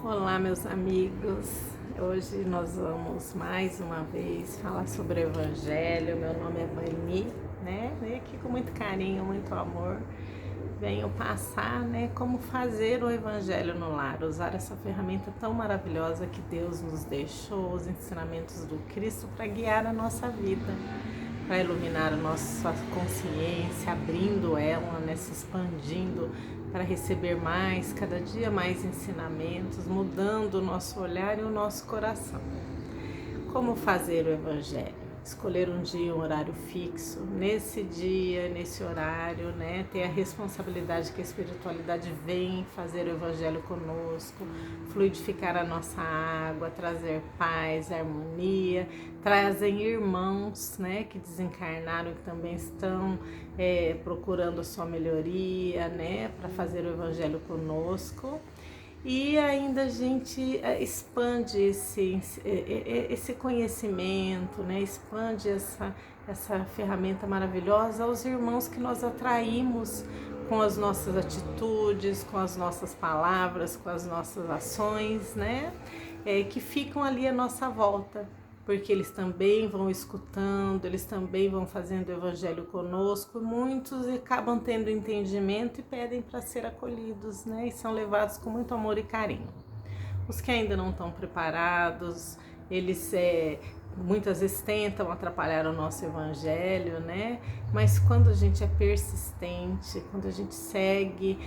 Olá, meus amigos. Hoje nós vamos mais uma vez falar sobre o Evangelho. Meu nome é Vani, né? E aqui com muito carinho, muito amor, venho passar, como fazer o Evangelho no lar, usar essa ferramenta tão maravilhosa que Deus nos deixou, os ensinamentos do Cristo para guiar a nossa vida, para iluminar a nossa consciência, abrindo ela, se expandindo para receber mais, cada dia mais ensinamentos, mudando o nosso olhar e o nosso coração. Como fazer o Evangelho? Escolher um dia, um horário fixo, nesse dia, nesse horário, ter a responsabilidade que a espiritualidade vem fazer o Evangelho conosco, fluidificar a nossa água, trazer paz, harmonia, trazem irmãos, que desencarnaram, que também estão procurando a sua melhoria, para fazer o Evangelho conosco. E ainda a gente expande esse conhecimento, expande essa ferramenta maravilhosa aos irmãos que nós atraímos com as nossas atitudes, com as nossas palavras, com as nossas ações, que ficam ali à nossa volta. Porque eles também vão escutando, eles também vão fazendo o Evangelho conosco, muitos acabam tendo entendimento e pedem para ser acolhidos, e são levados com muito amor e carinho. Os que ainda não estão preparados, eles muitas vezes tentam atrapalhar o nosso Evangelho, mas quando a gente é persistente, quando a gente segue,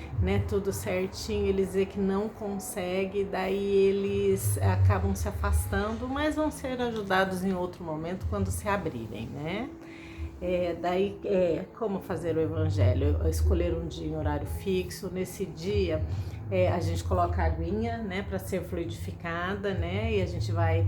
tudo certinho, eles veem que não consegue, daí eles acabam se afastando, mas vão ser ajudados em outro momento quando se abrirem, como fazer o Evangelho? Escolher um dia em horário fixo. Nesse dia a gente coloca a aguinha, para ser fluidificada, e a gente vai,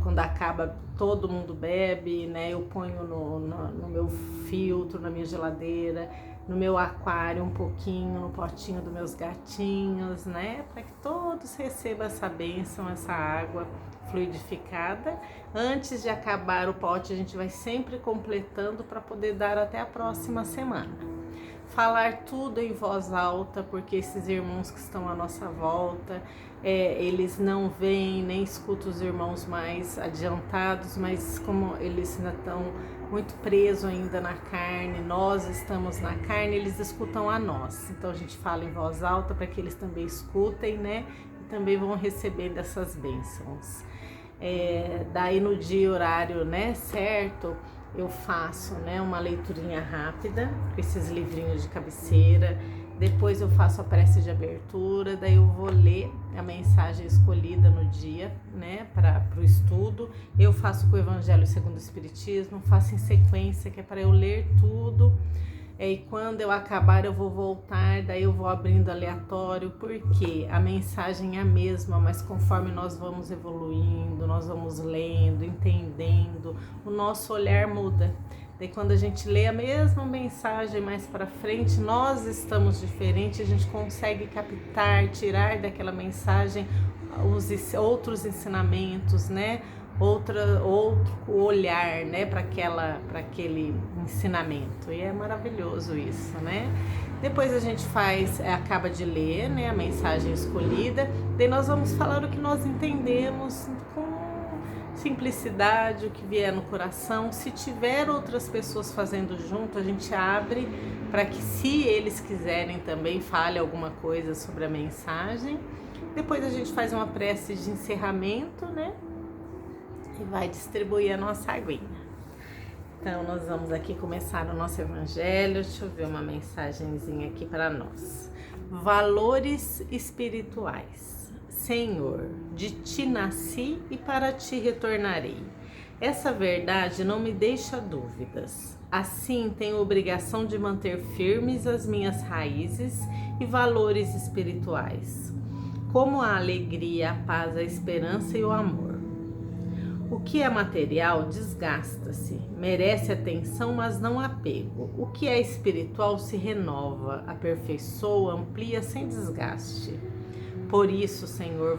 quando acaba, todo mundo bebe, eu ponho no meu filtro, na minha geladeira, no meu aquário um pouquinho, no potinho dos meus gatinhos, para que todos recebam essa bênção, essa água fluidificada. Antes de acabar o pote, a gente vai sempre completando para poder dar até a próxima semana. Falar tudo em voz alta, porque esses irmãos que estão à nossa volta, eles não veem nem escutam os irmãos mais adiantados, mas como eles ainda estão muito presos ainda na carne, nós estamos na carne, eles escutam a nós. Então a gente fala em voz alta para que eles também escutem, e também vão receber dessas bênçãos. Daí no dia e horário, certo, eu faço, uma leiturinha rápida com esses livrinhos de cabeceira. Depois eu faço a prece de abertura, daí eu vou ler a mensagem escolhida no dia, para o estudo. Eu faço com o Evangelho segundo o Espiritismo, faço em sequência, que é para eu ler tudo. E quando eu acabar eu vou voltar, daí eu vou abrindo aleatório, porque a mensagem é a mesma, mas conforme nós vamos evoluindo, nós vamos lendo, entendendo, o nosso olhar muda. Daí quando a gente lê a mesma mensagem mais para frente, nós estamos diferentes, a gente consegue captar, tirar daquela mensagem os outros ensinamentos, outro olhar, para aquele ensinamento, e é maravilhoso isso, Depois a gente acaba de ler, a mensagem escolhida, daí nós vamos falar o que nós entendemos com simplicidade, o que vier no coração. Se tiver outras pessoas fazendo junto, a gente abre para que, se eles quiserem também, fale alguma coisa sobre a mensagem. Depois a gente faz uma prece de encerramento, e vai distribuir a nossa aguinha. Então nós vamos aqui começar o nosso Evangelho. Deixa eu ver uma mensagenzinha aqui para nós. Valores espirituais. Senhor, de ti nasci e para ti retornarei. Essa verdade não me deixa dúvidas. Assim, tenho obrigação de manter firmes as minhas raízes e valores espirituais, como a alegria, a paz, a esperança e o amor. O que é material desgasta-se, merece atenção, mas não apego. O que é espiritual se renova, aperfeiçoa, amplia sem desgaste. Por isso, Senhor,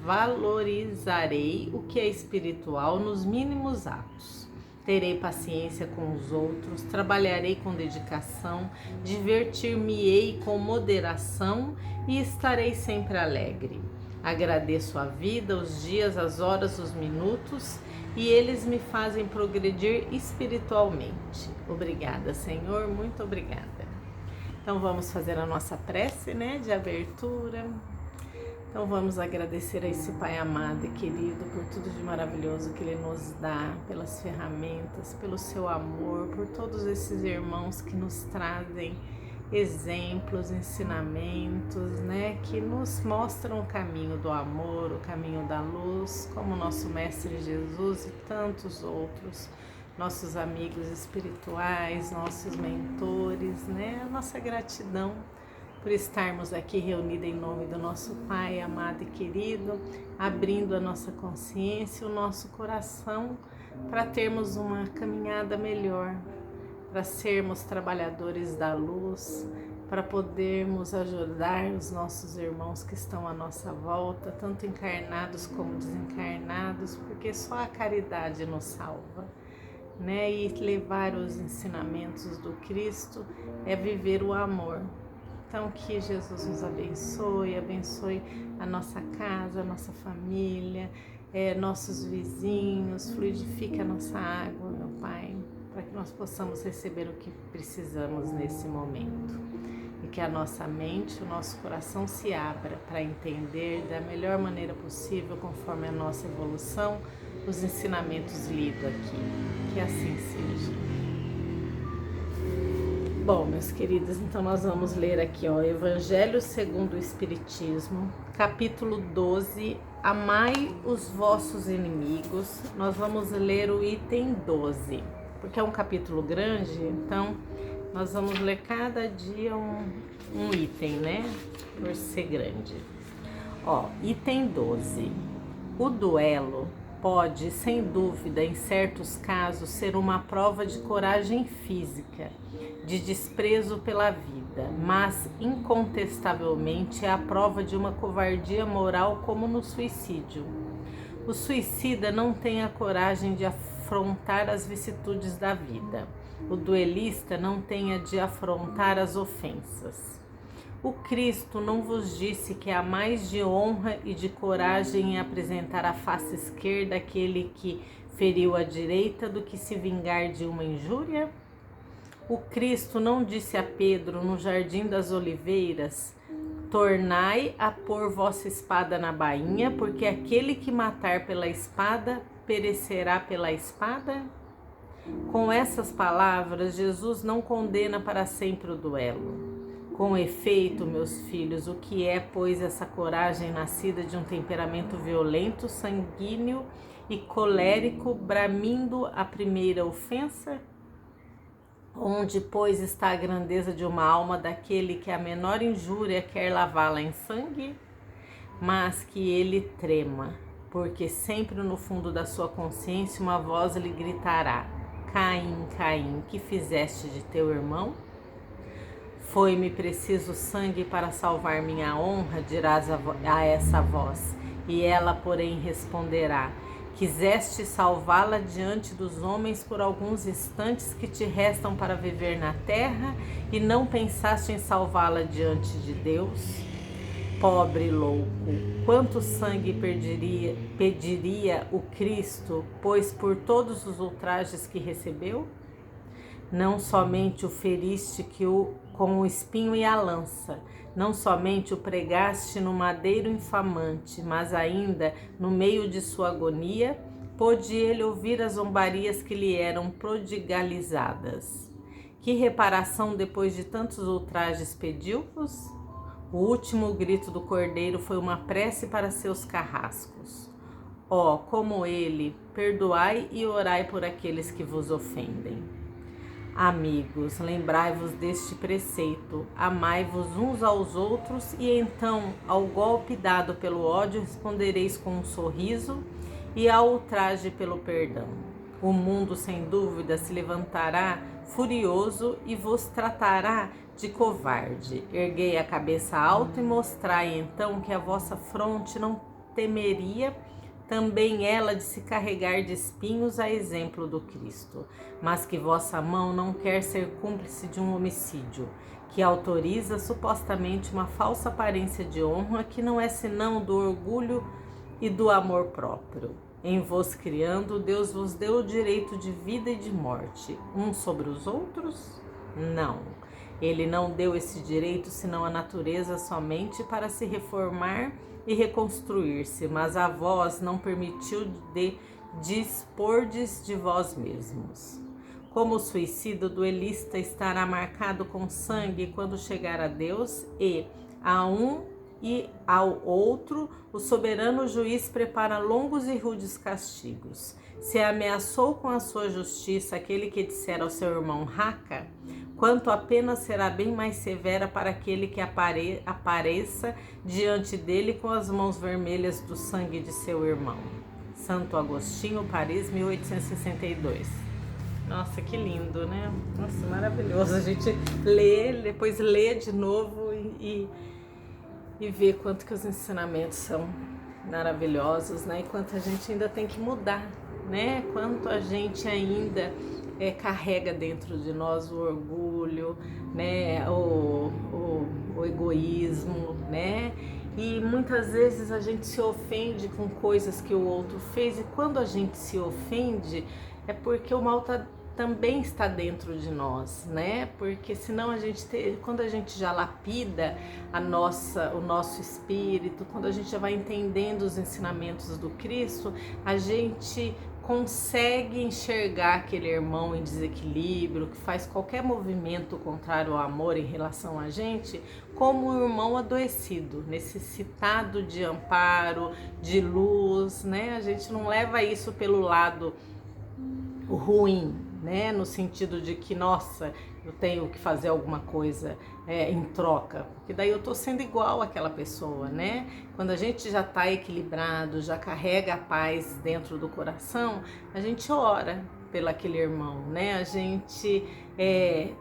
valorizarei o que é espiritual nos mínimos atos. terei paciência com os outros, trabalharei com dedicação, divertir-me-ei com moderação e estarei sempre alegre. Agradeço a vida, os dias, as horas, os minutos, e eles me fazem progredir espiritualmente. Obrigada, Senhor, muito obrigada. Então vamos fazer a nossa prece, né, de abertura. Então vamos agradecer a esse Pai amado e querido por tudo de maravilhoso que Ele nos dá, pelas ferramentas, pelo seu amor, por todos esses irmãos que nos trazem exemplos, ensinamentos, né, que nos mostram o caminho do amor, o caminho da luz, como nosso Mestre Jesus e tantos outros, nossos amigos espirituais, nossos mentores, né, a nossa gratidão por estarmos aqui reunidos em nome do nosso Pai amado e querido, abrindo a nossa consciência, o nosso coração, para termos uma caminhada melhor, para sermos trabalhadores da luz, para podermos ajudar os nossos irmãos que estão à nossa volta, tanto encarnados como desencarnados, porque só a caridade nos salva, né? E levar os ensinamentos do Cristo é viver o amor. Então que Jesus nos abençoe a nossa casa, a nossa família, nossos vizinhos, fluidifique a nossa água, meu Pai, para que nós possamos receber o que precisamos nesse momento. E que a nossa mente, o nosso coração se abra para entender da melhor maneira possível, conforme a nossa evolução, os ensinamentos lidos aqui. Que assim seja. Bom, meus queridos, então nós vamos ler aqui, Evangelho segundo o Espiritismo, capítulo 12, Amai os vossos inimigos. Nós vamos ler o item 12, porque é um capítulo grande, então nós vamos ler cada dia um item, né, por ser grande. Item 12. O duelo pode, sem dúvida, em certos casos, ser uma prova de coragem física, de desprezo pela vida, mas incontestavelmente é a prova de uma covardia moral, como no suicídio. O suicida não tem a coragem de afrontar as vicissitudes da vida. O duelista não tem a de afrontar as ofensas. O Cristo não vos disse que há mais de honra e de coragem em apresentar a face esquerda àquele que feriu a direita do que se vingar de uma injúria? O Cristo não disse a Pedro no jardim das oliveiras: tornai a pôr vossa espada na bainha, porque aquele que matar pela espada perecerá pela espada? Com essas palavras, Jesus não condena para sempre o duelo. Com efeito, meus filhos, o que é, pois, essa coragem nascida de um temperamento violento, sanguíneo e colérico, bramindo a primeira ofensa? Onde, pois, está a grandeza de uma alma daquele que a menor injúria quer lavá-la em sangue? Mas que ele trema, porque sempre no fundo da sua consciência uma voz lhe gritará: Caim, Caim, que fizeste de teu irmão? Foi-me preciso sangue para salvar minha honra, dirás a essa voz, e ela, porém, responderá: quiseste salvá-la diante dos homens por alguns instantes que te restam para viver na terra e não pensaste em salvá-la diante de Deus? Pobre louco, quanto sangue pediria o Cristo, pois por todos os ultrajes que recebeu? Não somente o feriste com o espinho e a lança, não somente o pregaste no madeiro infamante, mas ainda, no meio de sua agonia, pôde ele ouvir as zombarias que lhe eram prodigalizadas. Que reparação depois de tantos ultrajes pediu-vos? O último grito do cordeiro foi uma prece para seus carrascos. Como ele, perdoai e orai por aqueles que vos ofendem. Amigos, lembrai-vos deste preceito, amai-vos uns aos outros e então, ao golpe dado pelo ódio, respondereis com um sorriso e ao ultraje pelo perdão. O mundo, sem dúvida, se levantará furioso e vos tratará de covarde. Erguei a cabeça alta e mostrai então que a vossa fronte não temeria também ela de se carregar de espinhos a exemplo do Cristo, mas que vossa mão não quer ser cúmplice de um homicídio, que autoriza supostamente uma falsa aparência de honra que não é senão do orgulho e do amor próprio. Em vos criando, Deus vos deu o direito de vida e de morte, uns sobre os outros? Não. Ele não deu esse direito senão à natureza somente para se reformar e reconstruir-se, mas a vós não permitiu de dispordes de vós mesmos. Como o suicídio duelista estará marcado com sangue quando chegar a Deus, e a um e ao outro o soberano juiz prepara longos e rudes castigos. Se ameaçou com a sua justiça aquele que disser ao seu irmão raca, quanto a pena será bem mais severa para aquele que apareça diante dele com as mãos vermelhas do sangue de seu irmão. Santo Agostinho, Paris, 1862. Nossa, que lindo, né? Nossa, maravilhoso. A gente lê, depois lê de novo e ver quanto que os ensinamentos são maravilhosos, né? E quanto a gente ainda tem que mudar, né? Quanto a gente ainda carrega dentro de nós o orgulho, né? O egoísmo, né? E muitas vezes a gente se ofende com coisas que o outro fez, e quando a gente se ofende é porque o mal também está dentro de nós, né? Porque senão quando a gente já lapida o nosso espírito, quando a gente já vai entendendo os ensinamentos do Cristo, a gente consegue enxergar aquele irmão em desequilíbrio, que faz qualquer movimento contrário ao amor em relação a gente, como um irmão adoecido, necessitado de amparo, de luz, né? A gente não leva isso pelo lado ruim, né? No sentido de que, nossa, eu tenho que fazer alguma coisa em troca, porque daí eu tô sendo igual àquela pessoa, né? Quando a gente já tá equilibrado, já carrega a paz dentro do coração, a gente ora pelo aquele irmão, né? A gente,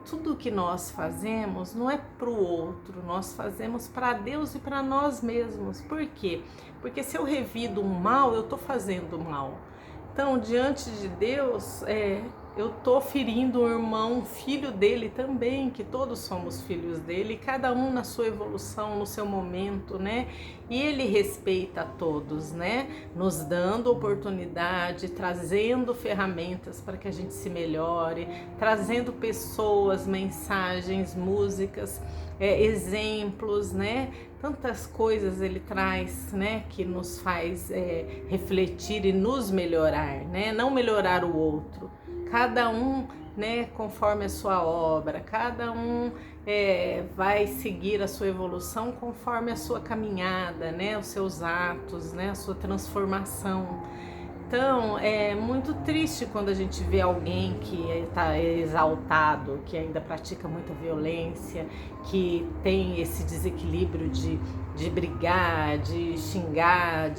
tudo que nós fazemos não é pro outro, nós fazemos para Deus e para nós mesmos. Por quê? Porque se eu revido um mal, eu tô fazendo mal. Então, diante de Deus, eu tô ferindo o irmão, o filho dele também, que todos somos filhos dele, cada um na sua evolução, no seu momento, né? E ele respeita a todos, né? Nos dando oportunidade, trazendo ferramentas para que a gente se melhore, trazendo pessoas, mensagens, músicas, exemplos, né? Tantas coisas ele traz, né, que nos faz refletir e nos melhorar, né? Não melhorar o outro. Cada um, né, conforme a sua obra, cada um vai seguir a sua evolução conforme a sua caminhada, né? Os seus atos, né? A sua transformação. Então, é muito triste quando a gente vê alguém que está exaltado, que ainda pratica muita violência, que tem esse desequilíbrio de brigar, de xingar,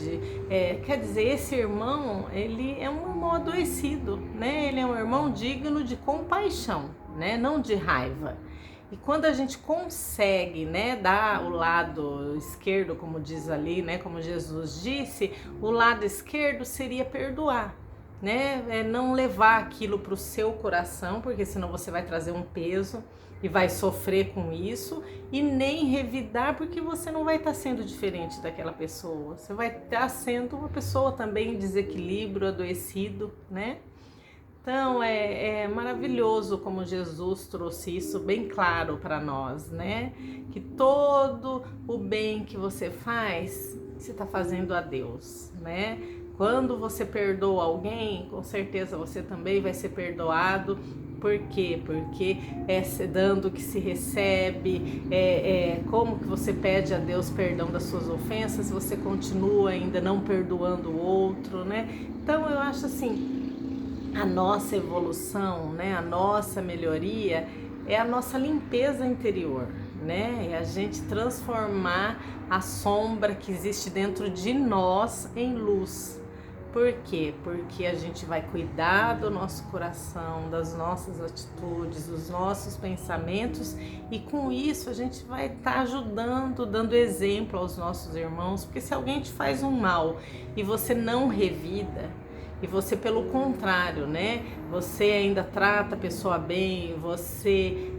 quer dizer, esse irmão, ele é um irmão adoecido, né? Ele é um irmão digno de compaixão, né? Não de raiva. E quando a gente consegue, né, dar o lado esquerdo, como diz ali, né, como Jesus disse, o lado esquerdo seria perdoar, né, não levar aquilo para o seu coração, porque senão você vai trazer um peso e vai sofrer com isso, e nem revidar, porque você não vai estar sendo diferente daquela pessoa, você vai estar sendo uma pessoa também em desequilíbrio, adoecido, né? Então, é maravilhoso como Jesus trouxe isso bem claro para nós, né? Que todo o bem que você faz, você está fazendo a Deus, né? Quando você perdoa alguém, com certeza você também vai ser perdoado. Por quê? Porque se dando que se recebe, como que você pede a Deus perdão das suas ofensas, você continua ainda não perdoando o outro, né? Então, eu acho assim, a nossa evolução, né, a nossa melhoria é a nossa limpeza interior, né? É a gente transformar a sombra que existe dentro de nós em luz, Por quê? Porque a gente vai cuidar do nosso coração, das nossas atitudes, dos nossos pensamentos, e com isso a gente vai estar ajudando, dando exemplo aos nossos irmãos, porque se alguém te faz um mal e você não revida, e você pelo contrário, né? Você ainda trata a pessoa bem, você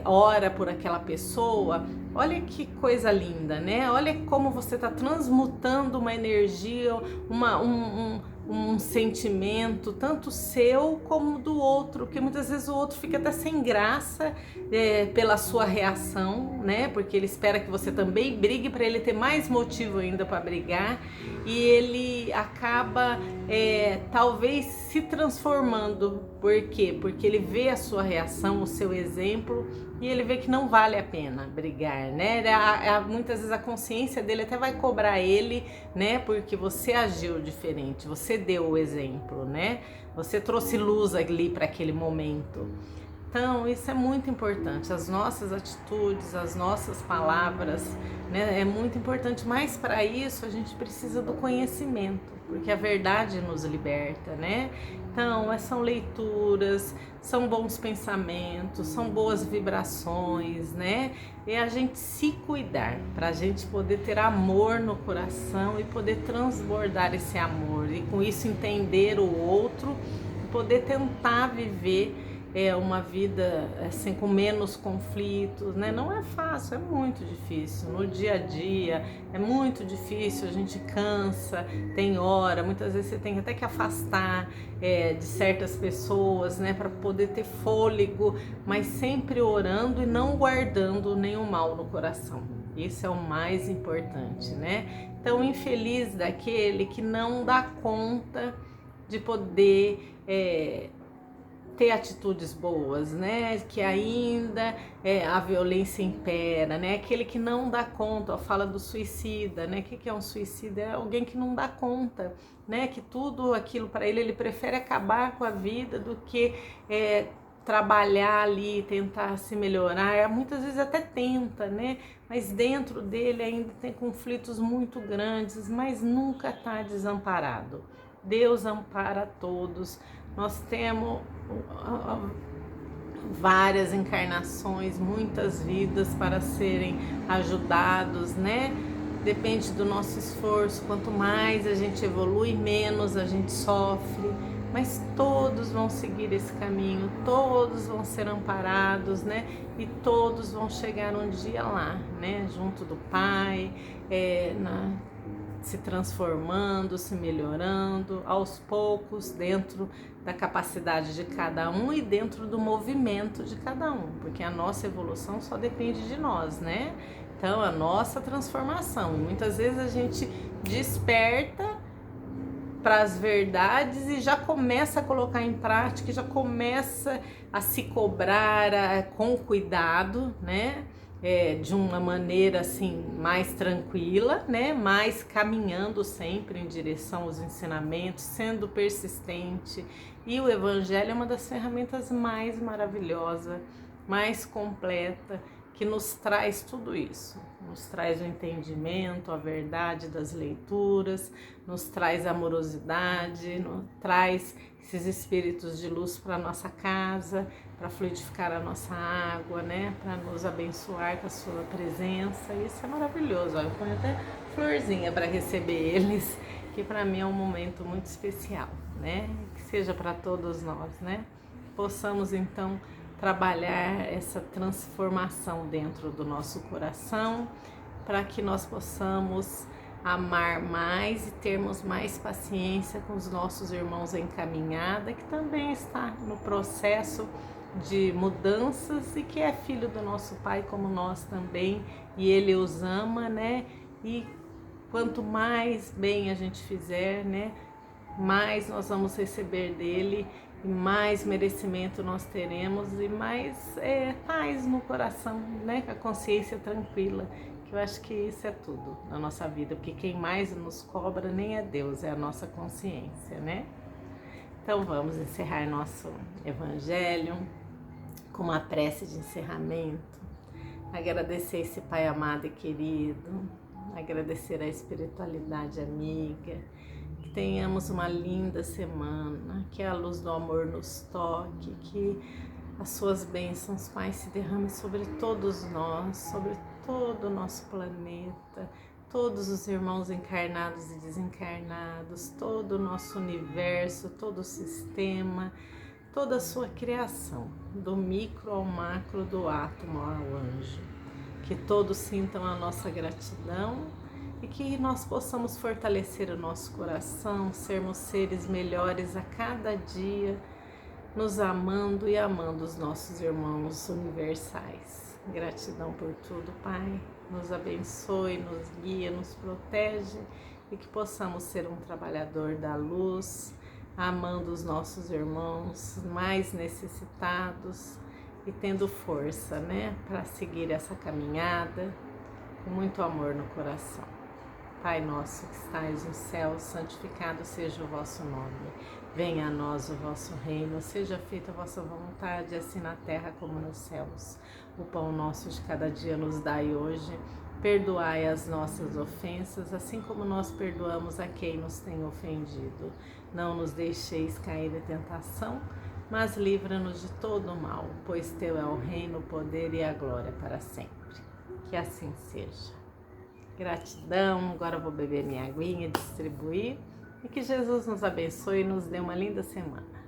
ora por aquela pessoa. Olha que coisa linda, né? Olha como você está transmutando uma energia, um sentimento, tanto seu como do outro, que muitas vezes o outro fica até sem graça pela sua reação, né? Porque ele espera que você também brigue para ele ter mais motivo ainda para brigar, e ele acaba talvez se transformando. Por quê? Porque ele vê a sua reação, o seu exemplo, e ele vê que não vale a pena brigar, né? Muitas vezes a consciência dele até vai cobrar ele, né? Porque você agiu diferente, você deu o exemplo, né? Você trouxe luz ali para aquele momento. Então, isso é muito importante, as nossas atitudes, as nossas palavras, né? É muito importante, mas para isso a gente precisa do conhecimento, porque a verdade nos liberta, né? Então, são leituras, são bons pensamentos, são boas vibrações, né? E a gente se cuidar, para a gente poder ter amor no coração e poder transbordar esse amor, e com isso entender o outro, e poder tentar viver uma vida assim com menos conflitos, né? Não é fácil, é muito difícil. No dia a dia é muito difícil, a gente cansa, tem hora, muitas vezes você tem até que afastar de certas pessoas, né? Para poder ter fôlego, mas sempre orando e não guardando nenhum mal no coração. Isso é o mais importante, né? Então, infeliz daquele que não dá conta de poder ter atitudes boas, né? Que ainda a violência impera, né? Aquele que não dá conta, fala do suicida, né? O que é um suicida? É alguém que não dá conta, né? Que tudo aquilo para ele prefere acabar com a vida do que trabalhar ali, tentar se melhorar. Muitas vezes até tenta, né? Mas dentro dele ainda tem conflitos muito grandes, mas nunca está desamparado. Deus ampara todos. Nós temos várias encarnações, muitas vidas para serem ajudados, né? Depende do nosso esforço. Quanto mais a gente evolui, menos a gente sofre. Mas todos vão seguir esse caminho, todos vão ser amparados, né? E todos vão chegar um dia lá, né? Junto do Pai, se transformando, se melhorando, aos poucos, dentro da capacidade de cada um e dentro do movimento de cada um, porque a nossa evolução só depende de nós, né? Então, a nossa transformação. Muitas vezes a gente desperta para as verdades e já começa a colocar em prática, já começa a se cobrar com cuidado, né? De uma maneira assim mais tranquila, né? Mas caminhando sempre em direção aos ensinamentos, sendo persistente. E o Evangelho é uma das ferramentas mais maravilhosas, mais completa, que nos traz tudo isso. Nos traz o entendimento, a verdade das leituras, nos traz amorosidade, nos traz esses espíritos de luz para nossa casa, para fluidificar a nossa água, né? Para nos abençoar com a sua presença. Isso é maravilhoso. Eu ponho até florzinha para receber eles, que para mim é um momento muito especial, né? Que seja para todos nós, né? Possamos então trabalhar essa transformação dentro do nosso coração, para que nós possamos amar mais e termos mais paciência com os nossos irmãos em caminhada, que também está no processo de mudanças e que é filho do nosso Pai como nós também, e Ele os ama, né? E quanto mais bem a gente fizer, né, mais nós vamos receber dele, e mais merecimento nós teremos, e mais paz no coração, né? Com a consciência tranquila, que eu acho que isso é tudo na nossa vida, porque quem mais nos cobra nem é Deus, é a nossa consciência, né? Então vamos encerrar nosso Evangelho com uma prece de encerramento, agradecer esse Pai amado e querido, agradecer a espiritualidade amiga, que tenhamos uma linda semana, que a luz do amor nos toque, que as suas bênçãos, Pai, se derramem sobre todos nós, sobre todo o nosso planeta, todos os irmãos encarnados e desencarnados, todo o nosso universo, todo o sistema, toda a sua criação, do micro ao macro, do átomo ao anjo. Que todos sintam a nossa gratidão e que nós possamos fortalecer o nosso coração, sermos seres melhores a cada dia, nos amando e amando os nossos irmãos universais. Gratidão por tudo, Pai. Nos abençoe, nos guia, nos protege e que possamos ser um trabalhador da luz, amando os nossos irmãos mais necessitados e tendo força, né, para seguir essa caminhada com muito amor no coração. Pai nosso que estais no céu, santificado seja o vosso nome. Venha a nós o vosso reino, seja feita a vossa vontade, assim na terra como nos céus. O pão nosso de cada dia nos dai hoje. Perdoai as nossas ofensas, assim como nós perdoamos a quem nos tem ofendido. Não nos deixeis cair em tentação, mas livra-nos de todo o mal, pois teu é o reino, o poder e a glória para sempre. Que assim seja. Gratidão, agora eu vou beber minha aguinha, distribuir e que Jesus nos abençoe e nos dê uma linda semana.